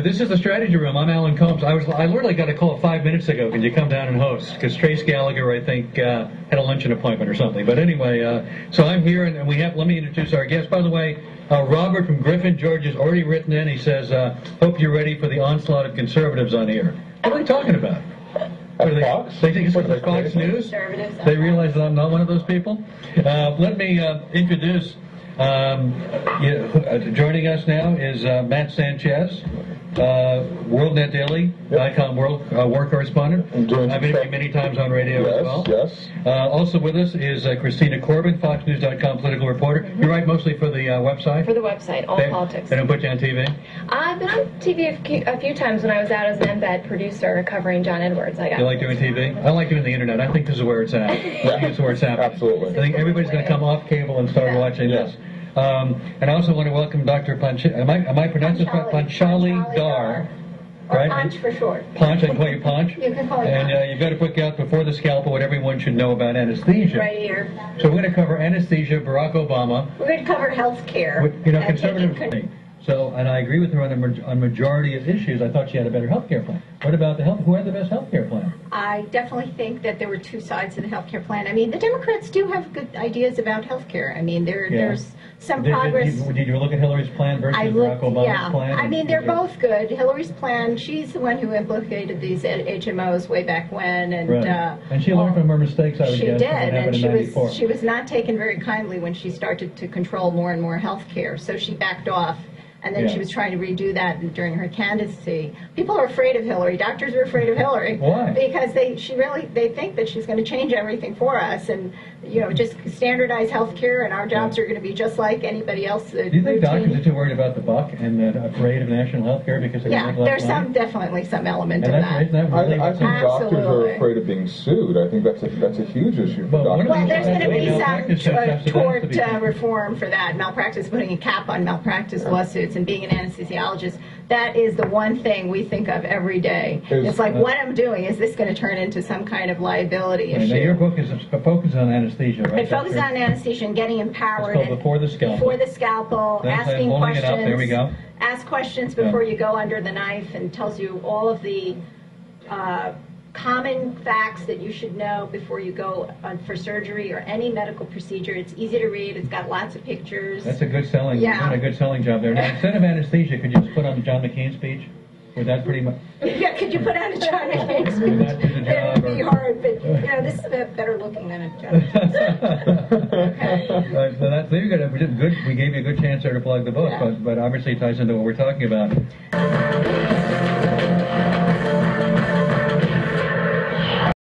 This is the Strategy Room. I'm Alan Combs. I literally got a call 5 minutes ago. Can you come down and host? Because Trace Gallagher, I think, had a luncheon appointment or something. But anyway, so I'm here, and let me introduce our guest. By the way, Robert from Griffin, Georgia, has already written in. He says, hope you're ready for the onslaught of conservatives on here. What are they talking about? Fox? They think it's Fox News? They realize that I'm not one of those people? Let me introduce, joining us now is Matt Sanchez, WorldNet Daily, ICOM World war correspondent. I've interviewed many times on radio as well. Yes. Also with us is Christina Corbin, FoxNews.com political reporter. You write mostly for the website? For the website, all politics. They don't put you on TV? I've been on TV a few times when I was out as an embed producer covering John Edwards. You like doing TV? I like doing the internet. I think this is where it's at. I think it's where it's happening. Absolutely. I think everybody's going to come off cable and start watching this. And I also want to welcome Dr. Am I pronouncing this right? Panchali Dhar. Right? Panch for short. Panch, I can call you Panch. You can call me And you've got a book out, Before the Scalpel, what everyone should know about anesthesia. Right here. So we're going to cover anesthesia, Barack Obama. We're going to cover health care. Conservative. So, and I agree with her on majority of issues. I thought she had a better health care plan. What about who had the best health care plan? I definitely think that there were two sides to the health care plan. I mean, the Democrats do have good ideas about health care. I mean, there's some progress. Did you look at Hillary's plan versus Barack Obama's plan? I mean, they're both good. Hillary's plan, she's the one who implicated these HMOs way back when. And she learned from her mistakes, I would guess. She did, and she was not taken very kindly when she started to control more and more health care. So she backed off. And then she was trying to redo that during her candidacy. People are afraid of Hillary. Doctors are afraid of Hillary. Why? Because they think that she's going to change everything for us, and just standardize health care, and our jobs are going to be just like anybody else. Do you think doctors are too worried about the buck and afraid of national health care because they're going to make less money? There's definitely some element of that. I think doctors are afraid of being sued. I think that's a huge issue for doctors. Well, there's going to be some tort reform for that. Malpractice, putting a cap on malpractice lawsuits. And being an anesthesiologist, that is the one thing we think of every day. It's like, what I'm doing, is this going to turn into some kind of liability issue? Now your book is focused on anesthesia, right? It focuses on anesthesia and getting empowered. It's called Before the Scalpel. Before the Scalpel, asking questions. It up. There we go. Ask questions before you go under the knife, and tells you all of the common facts that you should know before you go for surgery or any medical procedure. It's easy to read. It's got lots of pictures. That's a good selling. You're doing a good selling job there. Now, instead of anesthesia, could you just put on the John McCain speech? Would that pretty much? Yeah, could you put on a John McCain speech? Would that do the job? It would be hard, but this is a bit better looking than a John McCain speech. Okay. So that's good. We gave you a good chance there to plug the book, but obviously it ties into what we're talking about.